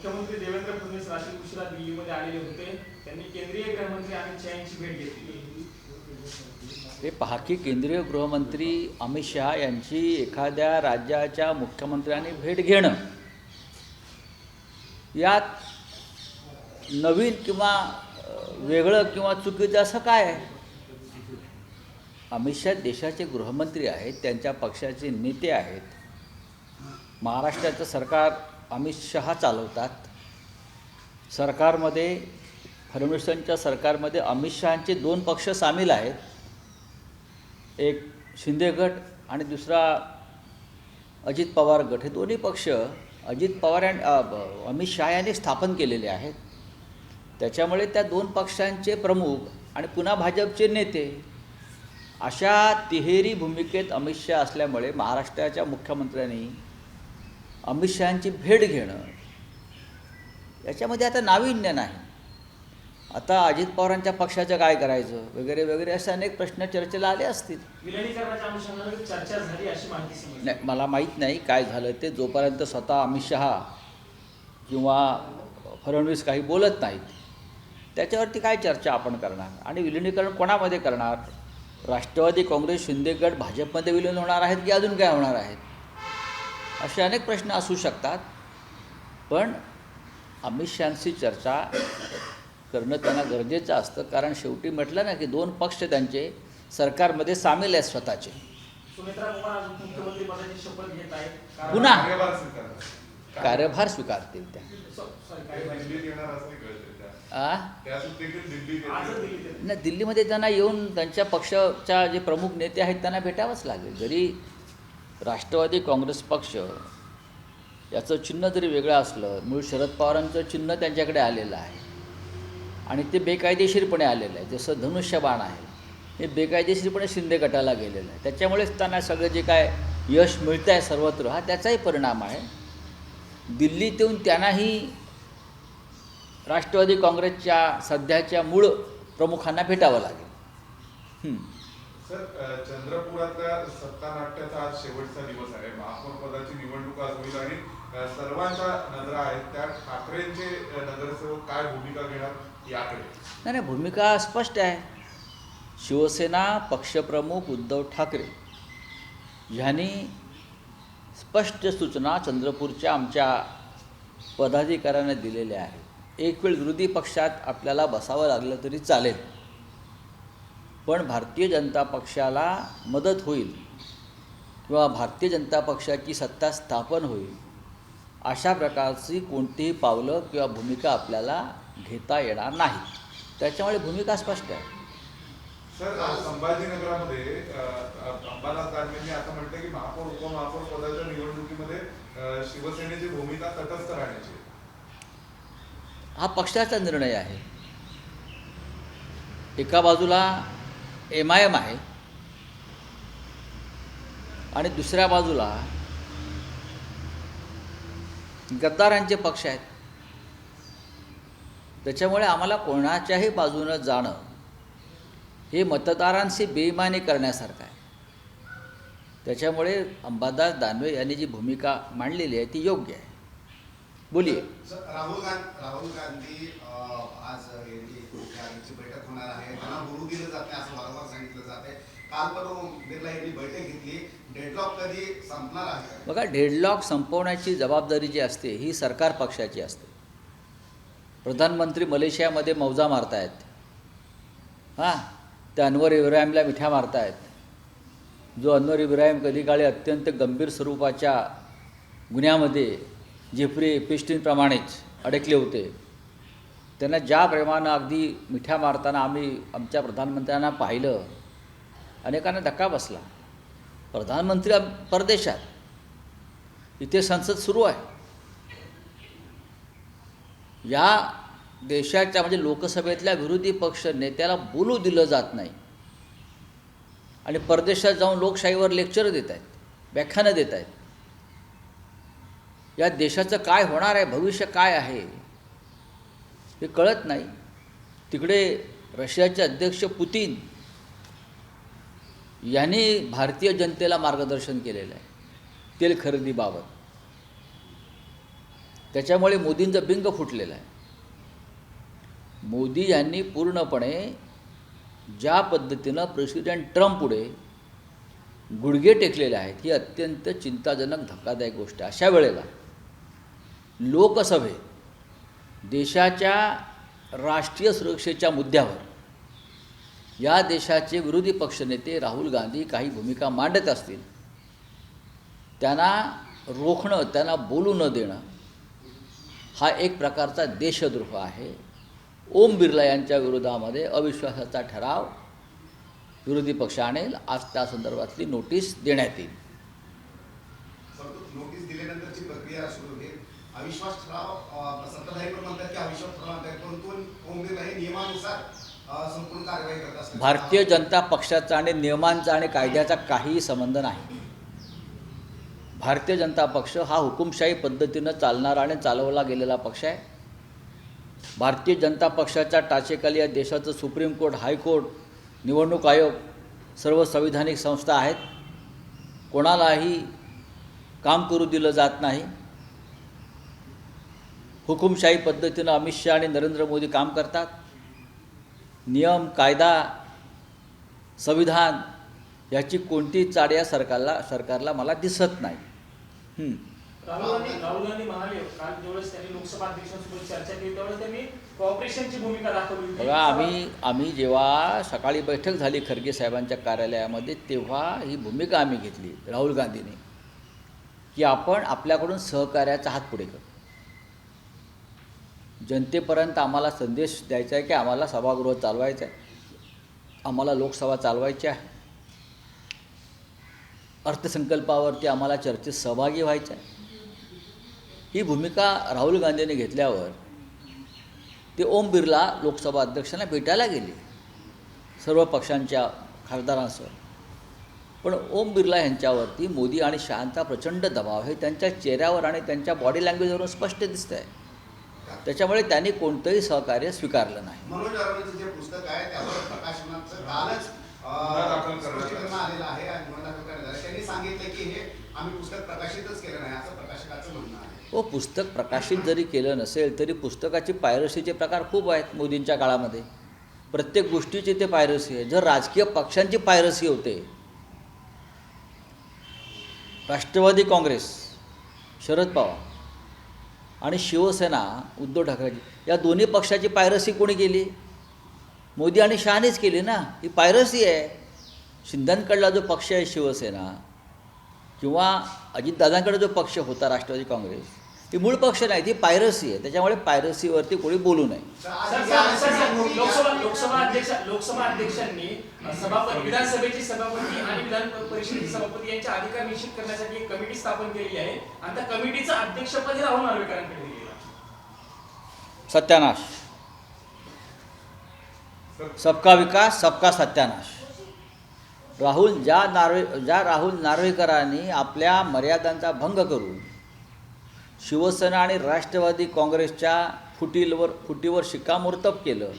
मुख्यमंत्री देवेंद्र फडणवीस रात्री उशिरा दिल्लीमध्ये आलेले होते. त्यांनी केंद्रीय गृहमंत्री अमित शहा यांची भेट घेतली. हे पहा की केंद्रीय गृहमंत्री अमित शहा यांची एखाद्या राज्याच्या मुख्यमंत्र्यांनी भेट घेणं यात नवीन किंवा वेगळं किंवा चुकीचं असं काय आहे? अमित शहा देशाचे गृहमंत्री आहेत, त्यांच्या पक्षाचे नेते आहेत. महाराष्ट्राचं सरकार अमित शहा चालवतात. सरकारमध्ये फडणवीसांच्या सरकारमध्ये अमित शहांचे 2 पक्ष सामील आहेत. एक शिंदे गट आणि दुसरा अजित पवार गट. हे दोन्ही पक्ष अजित पवार आणि अमित शहा यांनी स्थापन केलेले आहेत. त्याच्यामुळे त्या 2 पक्षांचे प्रमुख आणि पुन्हा भाजपचे नेते अशा तिहेरी भूमिकेत अमित शहा असल्यामुळे महाराष्ट्राच्या मुख्यमंत्र्यांनी अमित शहांची भेट घेणं याच्यामध्ये आता नाविन्य नाही. आता अजित पवारांच्या पक्षाचं काय करायचं वगैरे वगैरे असे अनेक प्रश्न चर्चेला आले असतील. विलिनीकरणाच्या अनुषंगाने चर्चा झाली अशी माहिती समजली. नाही, मला माहीत नाही काय झालं ते. जोपर्यंत स्वतः अमित शहा किंवा फडणवीस काही बोलत नाहीत त्याच्यावरती काय चर्चा आपण करणार? आणि विलिनीकरण कोणामध्ये करणार? राष्ट्रवादी काँग्रेस, शिंदे गट भाजपमध्ये विलीन होणार आहेत की अजून काय होणार आहेत? असे अनेक प्रश्न असू शकतात. पण अमित शहांशी चर्चा करणं त्यांना गरजेचं असतं. कारण शेवटी म्हटलं ना की 2 पक्ष त्यांचे सरकारमध्ये सामील आहेत स्वतःचे. सुनेत्रा कुमार आज मुख्यमंत्री पदाची शपथ घेत आहेत. पुन्हा कार्यभार स्वीकारतील त्या. नाही, दिल्लीमध्ये त्यांना येऊन त्यांच्या पक्षाच्या जे प्रमुख नेते आहेत त्यांना भेटावंच लागेल. जरी राष्ट्रवादी काँग्रेस पक्ष याचं चिन्ह जरी वेगळं असलं, मूळ शरद पवारांचं चिन्ह त्यांच्याकडे आलेलं आहे आणि ते बेकायदेशीरपणे आलेलं आहे. जसं धनुष्यबाण आहे हे बेकायदेशीरपणे शिंदे गटाला गेलेलं आहे. त्याच्यामुळेच त्यांना सगळं जे काय यश मिळतं आहे सर्वत्र हा त्याचाही परिणाम आहे. दिल्लीत येऊन त्यांनाही राष्ट्रवादी काँग्रेसच्या सध्याच्या मूळ प्रमुखांना भेटावं लागेल. सर, चंद्रपुरातल्या सत्तानाट्याचा आज शेवटचा दिवस आहे. महापौर पदाची निवडणूक आज होईल आणि सर्वांच्या नजरा आहेत त्या ठाकरेंचे नगरसेवक काय भूमिका घेणार याकडे. नाही, भूमिका स्पष्ट आहे. शिवसेना पक्षप्रमुख उद्धव ठाकरे यांनी स्पष्ट सूचना चंद्रपूरच्या आमच्या पदाधिकाऱ्यांना दिलेल्या आहेत. एक वेळ विरोधी पक्षात आपल्याला बसावं लागलं तरी चालेल, पण भारतीय जनता पक्षाला मदत होईल किंवा भारतीय जनता पक्षाची सत्ता स्थापन होईल अशा प्रकारची कोणतीही पावलं किंवा भूमिका आपल्याला घेता येणार नाही. त्याच्यामुळे भूमिका स्पष्ट आहे. सर, संभाजीनगरामध्ये अंबादास दानवेंनी असं म्हटलं की महापौर उपमहापौर पदाच्या निवडणुकीमध्ये शिवसेनेची भूमिका तटस्थ राहण्याची. हा पक्षाचा निर्णय आहे. एका बाजूला MIM आहे आणि दुसऱ्या बाजूला गद्दारांचे पक्ष आहेत. त्याच्यामुळे आम्हाला कोणाच्याही बाजूनं जाणं हे मतदारांशी बेईमानी करण्यासारखं आहे. त्याच्यामुळे अंबादास दानवे यांनी जी भूमिका मांडलेली आहे ती योग्य आहे. बोलिये. राहुल गांधी आज मुख्यमंत्र्यांची बैठक होणार आहे. त्यांना बोलू दिलं जात नाही असं वारंवार सांगितलं जात आहे. काल पण बिर्ला यांनी बैठक घेतली. डेडलॉक कधी संपणार आहे? बघा, डेडलॉक संपवण्याची जबाबदारी जी असते ही सरकार पक्षाची असते. प्रधानमंत्री मलेशियामध्ये मौजा मारतायत. त्या अनवर इब्राहिमला मिठ्या मारतायत. जो अनवर इब्राहिम कधी काळी अत्यंत गंभीर स्वरूपाच्या गुन्ह्यामध्ये जेफ्री एपिस्टीनप्रमाणेच अडकले होते. त्यांना ज्या प्रेमानं अगदी मिठ्या मारताना आम्ही आमच्या प्रधानमंत्र्यांना पाहिलं, अनेकांना धक्का बसला. प्रधानमंत्री परदेशात, इथे संसद सुरू आहे. या देशाच्या म्हणजे लोकसभेतल्या विरोधी पक्ष नेत्याला बोलू दिलं जात नाही आणि परदेशात जाऊन लोकशाहीवर लेक्चर देत आहेत, व्याख्यानं देत आहेत. या देशाचं काय होणार आहे, भविष्य काय आहे हे कळत नाही. तिकडे रशियाचे अध्यक्ष पुतिन यांनी भारतीय जनतेला मार्गदर्शन केलेलं आहे तेल खरेदीबाबत. त्याच्यामुळे मोदींचं बिंग फुटलेलं आहे. मोदी यांनी पूर्णपणे ज्या पद्धतीनं प्रेसिडेंट ट्रम्प पुढे गुडघे टेकलेले आहेत ही अत्यंत चिंताजनक धक्कादायक गोष्ट आहे. अशा वेळेला लोकसभेत देशाच्या राष्ट्रीय सुरक्षेच्या मुद्द्यावर या देशाचे विरोधी पक्षनेते राहुल गांधी काही भूमिका मांडत असतील, त्यांना रोखणं, त्यांना बोलू न देणं हा एक प्रकारचा देशद्रोह आहे. ओम बिर्ला यांच्या विरोधामध्ये अविश्वासाचा ठराव विरोधी पक्ष आणेल. आज त्या संदर्भातली नोटीस देण्यात येईल. नोटीस दिल्यानंतरची प्रक्रिया सुरू होईल. अविश्वास ठराव सत्ताधारी पण म्हणतात की अविश्वास ठराव आहे, परंतु ओम बिर्ला हे नियमानुसार संपूर्ण कारवाई करत असतात. भारतीय जनता पक्षाचा आणि नियमांचा आणि कायद्याचा काहीही संबंध नाही. भारतीय जनता पक्ष हा हुकुमशाही पद्धतीनं चालणारा आणि चालवला गेलेला पक्ष आहे. भारतीय जनता पक्षाच्या टाचेखाली या देशाचं सुप्रीम कोर्ट, हायकोर्ट, निवडणूक आयोग सर्व संविधानिक संस्था आहेत. कोणालाही काम करू दिलं जात नाही. हुकुमशाही पद्धतीनं अमित शहा आणि नरेंद्र मोदी काम करतात. नियम, कायदा, संविधान याची कोणतीच चाड या सरकारला मला दिसत नाही. राहुल गांधी म्हणाले काल ज्यावेळेस त्यांनी लोकसभा अध्यक्षांसोबत चर्चा केली त्यावेळेस त्यांनी कॉपरेशनची भूमिका दाखवली होती. बघा, आम्ही जेव्हा सकाळी बैठक झाली खरगे साहेबांच्या कार्यालयामध्ये, तेव्हा ही भूमिका आम्ही घेतली राहुल गांधीने की आपण आपल्याकडून सहकार्याचा हात पुढे करू. जनतेपर्यंत आम्हाला संदेश द्यायचा आहे की आम्हाला सभागृह चालवायचं आहे, आम्हाला लोकसभा चालवायची आहे, अर्थसंकल्पावरती आम्हाला चर्चेत सहभागी व्हायचं आहे. ही भूमिका राहुल गांधींनी घेतल्यावर ते ओम बिर्ला लोकसभा अध्यक्षांना भेटायला गेले सर्व पक्षांच्या खासदारांसह. पण ओम बिर्ला यांच्यावरती मोदी आणि शहांचा प्रचंड दबाव हे त्यांच्या चेहऱ्यावर आणि त्यांच्या बॉडी लँग्वेजवरून स्पष्ट दिसतं आहे. त्याच्यामुळे त्यांनी कोणतंही सहकार्य स्वीकारलं नाही. मनोज अरोराचं जे पुस्तक आहे त्यावर प्रकाशनाचं कालच स्पष्टीकरण आलेलं आहे आणि गुन्हा दाखल करण्यात आला. त्यांनी सांगितलं की हे आम्ही पुस्तक प्रकाशितच केलं नाही असं प्रकाशकाचं म्हणणं आहे. पुस्तक प्रकाशित जरी केलं नसेल तरी पुस्तकाची पायरसीचे प्रकार खूप आहेत मोदींच्या काळामध्ये. प्रत्येक गोष्टीची ते पायरसी आहे. जर राजकीय पक्षांची पायरसी होते, राष्ट्रवादी काँग्रेस, शरद पवार आणि शिवसेना उद्धव ठाकरेजी या दोन्ही पक्षाची पायरसी कोणी केली? मोदी आणि शहानेच केली ना. ही पायरसी आहे. शिंदेंकडला जो पक्ष आहे शिवसेना किंवा अजितदादांकडे जो पक्ष होता राष्ट्रवादी काँग्रेस, ती मूळ पक्ष नाही, ती पायरसी आहे. त्याच्यामुळे पायरसीवरती कोणी बोलू नये. लोकसभा अध्यक्षांनी विधानसभेचे सभापती आणि विधान परिषदेचे सभापती यांचे अधिकार निश्चित करण्यासाठी एक कमिटी स्थापन केलेली आहे आणि त्या कमिटीचं अध्यक्षपद राहुल नार्वेकरांकडे दिलेलं आहे. सत्यानाश. सबका विकास सबका सत्यानाश. राहुल नार्वेकरांनी आपल्या मर्यादांचा भंग करून शिवसेना आणि राष्ट्रवादी काँग्रेसच्या फुटीवर शिक्कामोर्तब केलं,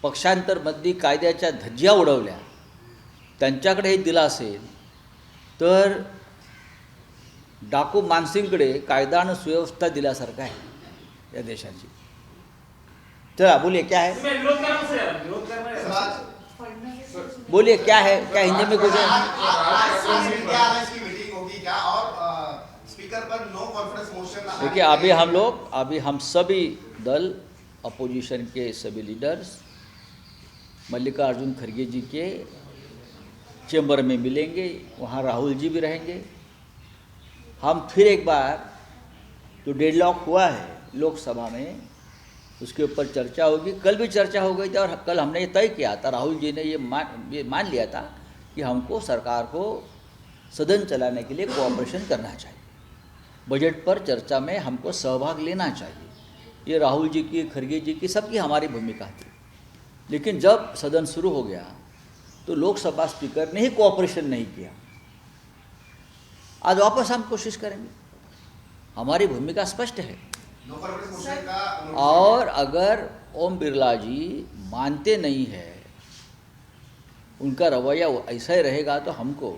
पक्षांतरमधली कायद्याच्या धज्जिया उडवल्या, त्यांच्याकडे हे दिलं असेल तर डाकू मानसिंगकडे कायदा आणि सुव्यवस्था दिल्यासारखं आहे या देशाची. चला बोलिए क्या है, विरोध करणार बोलिए क्या है, क्या हिंदी में कुछ है? मीटिंग होगी क्या और स्पीकर पर नो कॉन्फिडेंस मोशन? देखिए, अभी हम सभी दल, अपोजिशन के सभी लीडर्स मल्लिकार्जुन खड़गे जी के चैम्बर में मिलेंगे. वहाँ राहुल जी भी रहेंगे. हम फिर एक बार जो डेडलॉक हुआ है लोकसभा में उसके ऊपर चर्चा होगी. कल भी चर्चा हो गई थी और कल हमने ये तय किया था, राहुल जी ने ये मान लिया था कि हमको सरकार को सदन चलाने के लिए कोऑपरेशन करना चाहिए, बजट पर चर्चा में हमको सहभाग लेना चाहिए. ये राहुल जी की, खड़गे जी की, सबकी हमारी भूमिका थी. लेकिन जब सदन शुरू हो गया तो लोकसभा स्पीकर ने ही कोऑपरेशन नहीं किया. आज वापस हम कोशिश करेंगे. हमारी भूमिका स्पष्ट है. और अगर ओम बिरला जी मानते नहीं है, उनका रवैया ऐसा ही रहेगा, तो हमको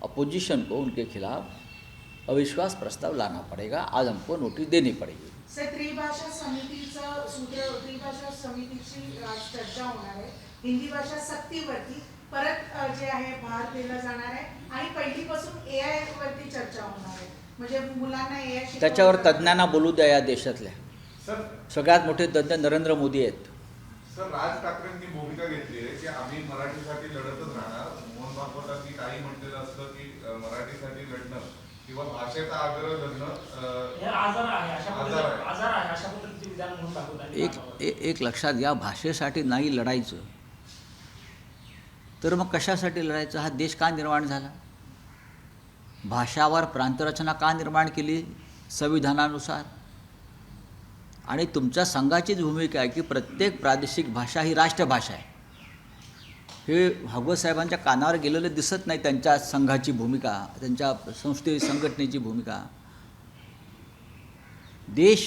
अपोजिशन को उनके खिलाफ अविश्वास प्रस्ताव लाना पड़ेगा। आज हमको नोटिस देनी पड़ेगी। सर, त्रिभाषा समितीचं सूत्र, त्रिभाषा समितीची आज चर्चा होणार आहे। हिंदी भाषा सक्तीवरती परत जे आहे भार दिला जाणार आहे आणि पहिलीपासून AI वरती चर्चा होणार आहे। म्हणजे मुलांना AI त्याच्यावर तज्ज्ञांना बोलू द्या या देशातल्या। सर सगळ्यात मोठे तज्ज्ञ नरेंद्र मोदी आहेत। सर राज ठाकरेंनी भूमिका घेतली आहे की आम्ही मराठीसाठी लढतच राहणार। मोहन भागवतांनी काही म्हटलेलं असतं की मराठीसाठी लढणं किंवा भाषेचा आग्रह धरणं हे आजार आहे, आजार आहे. अशा पद्धतीचे विधान म्हणून दाखवतात। एक लक्षात घ्या, भाषेसाठी नाही लढायचं तर मग कशासाठी लढायचं? हा देश का निर्माण झाला? भाषावर प्रांतरचना का निर्माण केली संविधानानुसार? आणि तुमच्या संघाचीच भूमिका आहे की प्रत्येक प्रादेशिक भाषा ही राष्ट्रभाषा आहे। हे भागवत साहेबांच्या कानावर गेलेलं दिसत नाही त्यांच्या संघाची भूमिका, त्यांच्या संघटनेची भूमिका। देश,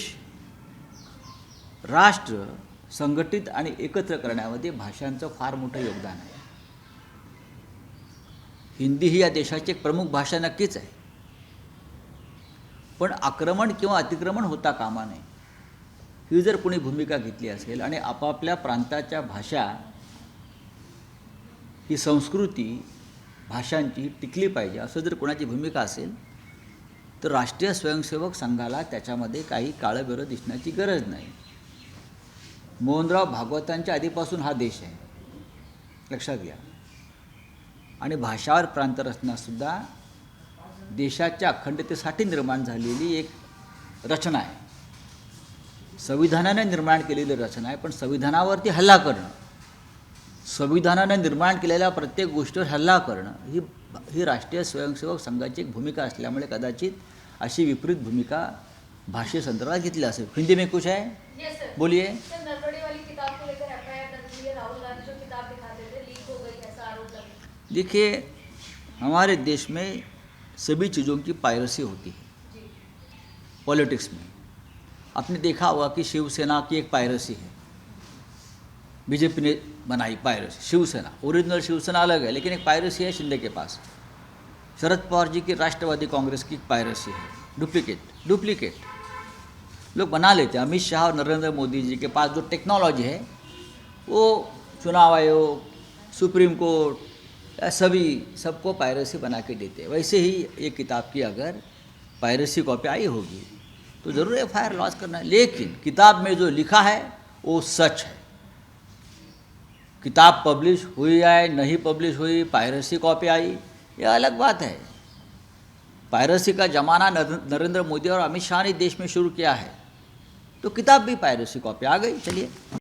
राष्ट्र संघटित आणि एकत्र करण्यामध्ये भाषांचं फार मोठं योगदान आहे। हिंदी ही या देशाची एक प्रमुख भाषा नक्कीच आहे, पण आक्रमण किंवा अतिक्रमण होता कामा नये ही जर कोणी भूमिका घेतली असेल आणि आपापल्या प्रांताच्या भाषा ही संस्कृती भाषांची टिकली पाहिजे असं जर कोणाची भूमिका असेल तर राष्ट्रीय स्वयंसेवक संघाला त्याच्यामध्ये काही काळबेरं दिसण्याची गरज नाही। मोहनराव भागवतांच्या आधीपासून हा देश आहे, लक्षात घ्या। आणि भाषावर प्रांतरचनासुद्धा देशाच्या अखंडतेसाठी निर्माण झालेली एक रचना आहे, संविधानाने निर्माण केलेली रचना आहे। पण संविधानावरती हल्ला करणं, संविधानाने निर्माण केलेल्या प्रत्येक गोष्टीवर हल्ला करणं ही राष्ट्रीय स्वयंसेवक संघाची एक भूमिका असल्यामुळे कदाचित अशी विपरीत भूमिका भाषेसंदर्भात घेतली असेल। हिंदी में कुछ है? Yes sir. बोलिए। सर, नरवड़े वाली किताब को लेकर FIR दर्ज हुई है। राहुल गांधी जो किताब दिखाते थे लीक हो गई, ऐसा आरोप लगा। देखिए, हमारे देश में सभी चीज़ों की पायरेसी होती है जी। पॉलिटिक्स में। आपने देखा होगा कि शिवसेना की एक पायरेसी है, बीजेपी ने बनाई पायरेसी। शिवसेना, ओरिजिनल शिवसेना अलग है, लेकिन एक पायरेसी है शिंदे के पास। शरद पवार जी की राष्ट्रवादी कांग्रेस की पायरेसी है, डुप्लीकेट लोग बना लेते हैं। अमित शाह और नरेंद्र मोदी जी के पास जो टेक्नोलॉजी है वो चुनाव आयोग, सुप्रीम कोर्ट सबको पायरेसी बना के देते हैं। वैसे ही ये किताब की अगर पायरेसी कॉपी आई होगी तो ज़रूर FIR लॉन्च करना है, लेकिन किताब में जो लिखा है वो सच है। किताब पब्लिश हुई है नहीं पब्लिश हुई, पायरेसी कॉपी आई, ये अलग बात है। पायरेसी का ज़माना नरेंद्र मोदी और अमित शाह ने देश में शुरू किया है, तो किताब भी पायरेसी कॉपी आ गई। चलिए।